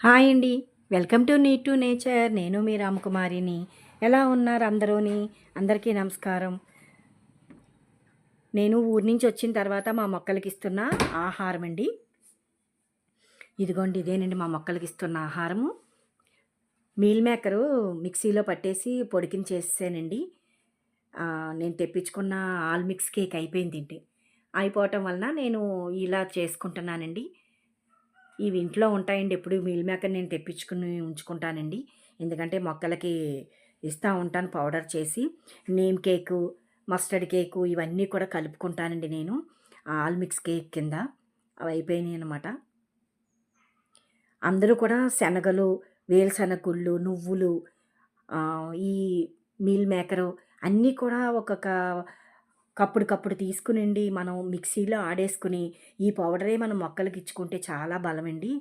Hi అండి. Welcome to need to nature. నేను మీ రామకుమారిని. ఎలా ఉన్నారు అందరూని? అందరికీ నమస్కారం. నేను ఊరు నుంచి వచ్చిన తర్వాత మా మొక్కలకిస్తున్న ఆహారం అండి. ఇదిగోండి ఇదేనండి మా మొక్కలకిస్తున్న ఆహారము. మీల్ మేకరు మిక్సీలో పట్టేసి పొడి కింద చేసేసానండి. నేను తెప్పించుకున్న ఆల్ మిక్స్ కేక్ అయిపోయిందండి. అయిపోవటం వలన నేను ఇలా చేసుకుంటున్నానండి. ఇవి ఇంట్లో ఉంటాయండి. ఎప్పుడు మీల్ మేకర్ నేను తెప్పించుకుని ఉంచుకుంటానండి. ఎందుకంటే మొక్కలకి ఇస్తా ఉంటాను పౌడర్ చేసి. నీమ్ కేకు, మస్టర్డ్ కేకు ఇవన్నీ కూడా కలుపుకుంటానండి నేను. ఆల్ మిక్స్ కేక్ కింద. అవి అయిపోయినాయనమాట. అందరూ కూడా శనగలు, వేరుశనగ గుళ్ళు, నువ్వులు, ఈ మీల్ మేకరు అన్నీ కూడా ఒక్కొక్క కప్పుడు తీసుకునండి మనం మిక్సీలో ఆడేసుకుని, ఈ పౌడరే మనం మొక్కలకి ఇచ్చుకుంటే చాలా బలమండి.